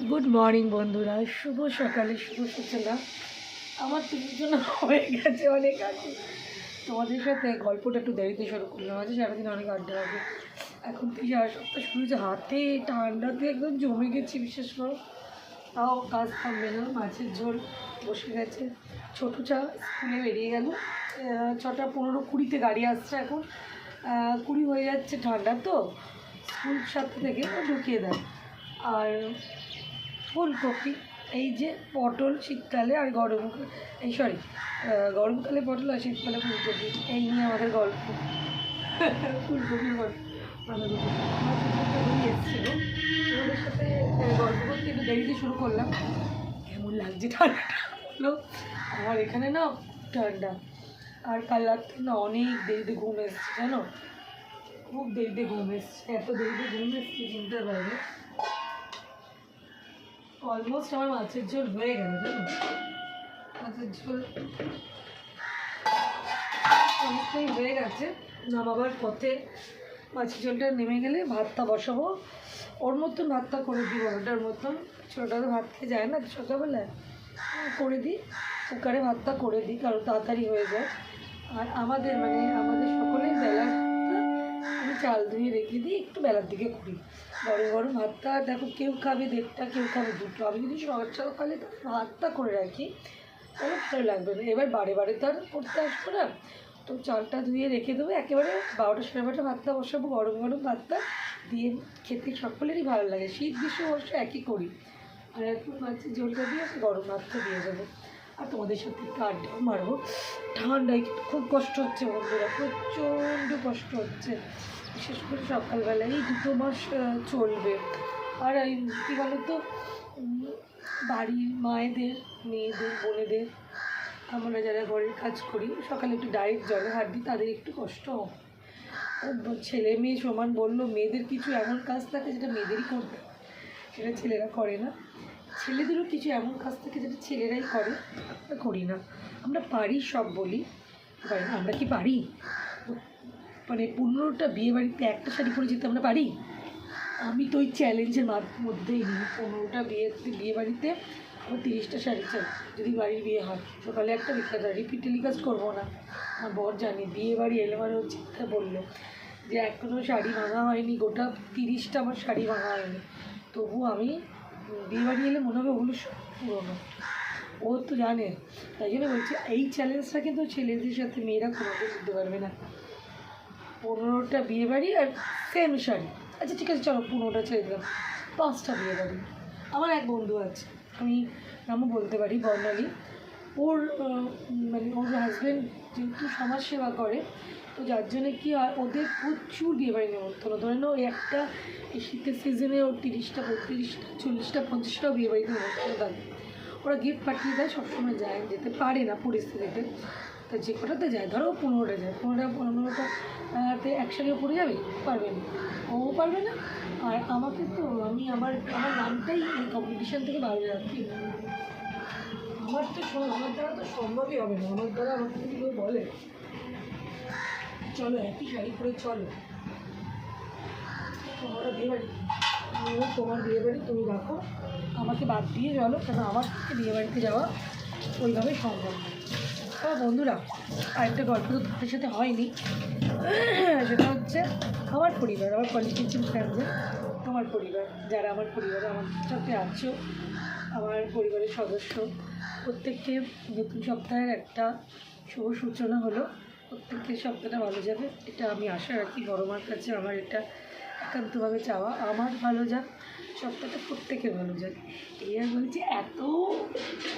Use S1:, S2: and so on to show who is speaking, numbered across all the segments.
S1: Good morning বন্ধুরা, শুভ সকালে শুভ সূচনা। আমার সূচনা হয়ে গেছে অনেক আগে। তোমাদের সাথে গল্পটা একটু দেরিতে শুরু করলাম। আজ সারাদিন অনেক আড্ডা লাগে। এখন থেকে আর সপ্তাহ শুরু হয়েছে, হাতে ঠান্ডাতে একদম জমে গেছি বিশেষ করে। তাও কাজ থামবে না, মাছের ঝোল বসে গেছে। ছোটো চা স্কুলে বেরিয়ে গেল, 6:15-20 গাড়ি আসছে। এখন 20 হয়ে যাচ্ছে, ঠান্ডা তো স্কুল 7 থেকে ঢুকিয়ে দেয়। আর ফুলকপি, এই যে পটল শীতকালে, আর গরমকালে পটল আর শীতকালে ফুলকপি, এই নিয়ে আমাদের গল্প। ফুলকপির বাঁধাকপি এসেছিলো ওদের সাথে গল্প করতে একটু দেরিতে শুরু করলাম। কেমন লাগছে ঠান্ডাটা হলো আমার এখানে না, ঠান্ডা। আর কাল রাত্রে না অনেক দেরিতে ঘুম এসছে, জানো, খুব দেরিতে ঘুম এসছে। এত দেরিতে ঘুম এসছে চিন্তা পারবে। অলমোস্ট আমার মাছের ঝোল হয়ে গেল, জানো, মাছের ঝোল অনেকটাই হয়ে গেছে। নামাবার পথে মাছের ঝোলটা নেমে গেলে ভাতটা বসাবো। ওর মতন ভাতটা করে দিই, বড়টার মতন। ছোটোটা তো ভাত খেয়ে যায় না সকালবেলায়, করে দিই কুকারে ভাতটা করে দিই, কারণ তাড়াতাড়ি হয়ে যায়। আর আমাদের সকলের বেলার আমি চাল ধুয়ে রেখে দিই, একটু বেলার দিকে করি। গরম গরম ভাতটা দেখো, কেউ খাবে 1:30, কেউ খাবে 2টো। আমি যদি সকালে ভাতটা করে রাখি তাহলে ভালো লাগবে না। এবার বারে বারে তো আর করতে আসবো না, তো চালটা ধুয়ে রেখে দেবো। একেবারে 12টা 12:30 ভাতটা বসাবো, গরম গরম ভাতটা দিয়ে খেতে সকলেরই ভালো লাগে। শীত গ্রীষ্ম অবশ্য একই করি। আর এখন মাছের ঝোলটা দিয়ে গরম ভাতটা দিয়ে দেবো, আর তোমাদের সাথে একটু আড্ডাও মারবো। ঠান্ডায় কিন্তু খুব কষ্ট হচ্ছে বন্ধুরা, প্রচণ্ড কষ্ট হচ্ছে, বিশেষ করে সকালবেলায়। এই 2 মাস চলবে। আর এই কী বলো তো, বাড়ির মায়েদের, মেয়েদের, বোনেদের, আমরা যারা ঘরের কাজ করি, সকালে একটু ডাইরেক্ট জলে হাত দিই, তাদের একটু কষ্ট হয়। ছেলে মেয়ে সমান বললো, মেয়েদের কিছু এমন কাজ থাকে যেটা মেয়েদেরই করতে হয়, সেটা ছেলেরা করে না। ছেলেদেরও কিছু এমন কাজ থাকে যেটা ছেলেরাই করে, আমরা করি না। আমরা পারি সব বলি, পারি না। আমরা কি পারি? মানে 15টা বিয়ে বাড়িতে একটা শাড়ি পরে যেতে আমরা পারি? আমি তো ওই চ্যালেঞ্জের মধ্যেই নিই। 15টা বিয়ে বাড়িতে আমার 30টা শাড়ি চাই, যদি বাড়ির বিয়ে হয়। সকালে একটা, বিকালে রিপিট টেলিকাস্ট করবো না। আমার বর জানি বিয়ে বাড়ি এলে মানে ও চিন্তা বললো যে এখনও শাড়ি ভাঙা হয়নি, গোটা 30টা আমার শাড়ি ভাঙা হয়নি। তবু আমি বিয়ে বাড়ি এলে মনে হবে ওগুলো সব পুরোনো। ও তো জানে, তাই জন্য বলছি এই চ্যালেঞ্জটা কিন্তু ছেলেদের সাথে মেয়েরা কোনোদিন দিতে পারবে না। 15টা বিয়ে বাড়ি আর সেম শাড়ি। আচ্ছা ঠিক আছে, চলো 15টা ছেড়ে দিলাম, 5টা বিয়ে বাড়ি। আমার এক বন্ধু আছে, আমি নামও বলতে পারি, বর্ণালী। ওর ওর হাজব্যান্ড যেহেতু সমাজসেবা করে, তো যার জন্যে কি হয়, ওদের প্রচুর বিয়েবাড়ি নেমন্তন্ন। ধরে নাও একটা এই শীতের সিজনে ওর 30টা 32টা 40টা 50টাও বিয়েবাড়িতে নেমন্তন্ন থাকে। ওরা গিফট পাঠিয়ে দেয়, সবসময় যায়, যেতে পারে না পরিস্থিতিতে, তো যে কটাতে যায়, ধরো 15টা যায়, 15টাতে একসঙ্গে পড়ে যাবে, পারবে না, ও পারবে না। আর আমাকে তো আমার নামটাই এই কম্পিটিশান থেকে বাইরে রাখি। আমার দ্বারা তো সম্ভবই হবে না। আমার দ্বারা আমাকে যদি কেউ বলে চলো একই শাড়ি পরে চলো, তোমার বিয়েবাড়ি, তোমার বিয়েবাড়ি তুমি রাখো, আমাকে বাদ দিয়ে চলো, কেন আমার থেকে বিয়েবাড়িতে যাওয়া ওইভাবে সম্ভব না। বন্ধুরা, আরেকটা গল্প তো তোমাদের সাথে হয়নি, সেটা হচ্ছে আমার পরিবার, আমার পলিটিশিয়ান ফ্যামিলি, তোমার পরিবার, যারা আমার পরিবারে আমার সাথে আছো, আমার পরিবারের সদস্য, প্রত্যেককে নতুন সপ্তাহের একটা শুভ সূচনা হলো। প্রত্যেকের সপ্তাহটা ভালো যাবে, এটা আমি আশা রাখি। বড় মার কাছে আমার এটা একান্তভাবে চাওয়া, আমার ভালো যাক, সপ্তাহটা প্রত্যেকের ভালো যাক। এই আর বলছি, এত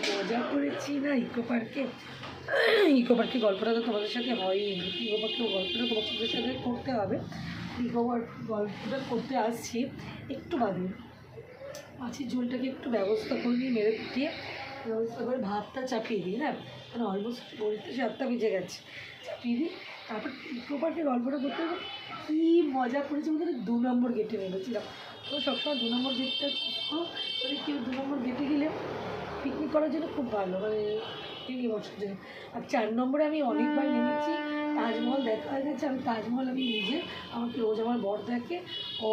S1: মজা করেছি না ইকো পার্কে গল্পটা তো তোমাদের সাথে হয়ই। ইকো পার্কের গল্পটা তোমাদের সাথে করতে হবে। ইকো পার্ক গল্পটা করতে আসছি একটু বাদে। মাছের ঝোলটাকে একটু ব্যবস্থা করে নিয়ে মেরে পিটিয়ে ব্যবস্থা করে ভাতটা চাপিয়ে দিই, হ্যাঁ, মানে অলমোস্ট বলতে 7টা বেজে গেছে, চাপিয়ে দিই। তারপর ইকো পার্কের গল্পটা করতে হবে। কী মজা করেছি আমাদের 2 নম্বর গেটে নেমেছিলাম। তো সবসময় 2 নম্বর গেটটা মানে কেউ 2 নম্বর গেটে গেলে পিকনিক করার জন্য খুব ভালো, মানে পিকনিক বসার জন্য। আর 4 নম্বরে আমি অনেকবার নেমেছি, তাজমহল দেখা হয়ে গেছে। আমি তাজমহল আমি নিজে, আমাকে রোজ আমার বর দেখে, ও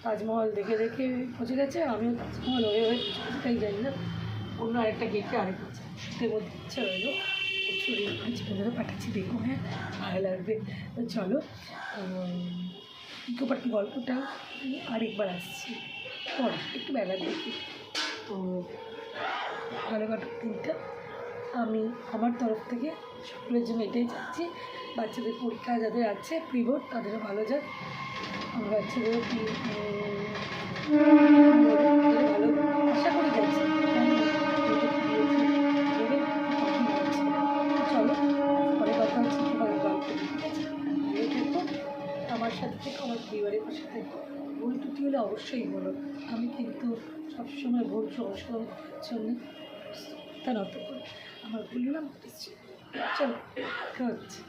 S1: তাজমহল দেখে দেখে পৌঁছে গেছে, আমিও তাজমহল হয়ে হয়ে কোথায় জানি না অন্য আরেকটা গেটে আরেক এর মধ্যে ইচ্ছা রইলো ছড়ি ছেলেদেরও পাঠাচ্ছি, দেখো হ্যাঁ ভালো লাগবে। তো চলো ইকো পার্কের গল্পটা আরেকবার আসছি পরে একটু বেলা দেখি। তো ভালো কাটুক দিনটা, আমি আমার তরফ থেকে সকলের জন্য এটাই চাচ্ছি। বাচ্চাদের পরীক্ষা যাদের আছে প্রি বোর্ড তাদেরও ভালো যাক, আমার বাচ্চাদেরও ভালো আশা করি যাচ্ছে। চলো পরে কথা হচ্ছে, ভালো গল্প ভালো থেকো, আমার সাথে থেকো, আমার পরিবারের পাশে থেকো। ভুল ত্রুটি হলে অবশ্যই বলো, আমি কিন্তু সবসময় ভুল সংশোধন জন্য তা নত করি, আমার ভুল নাম চলো হচ্ছে।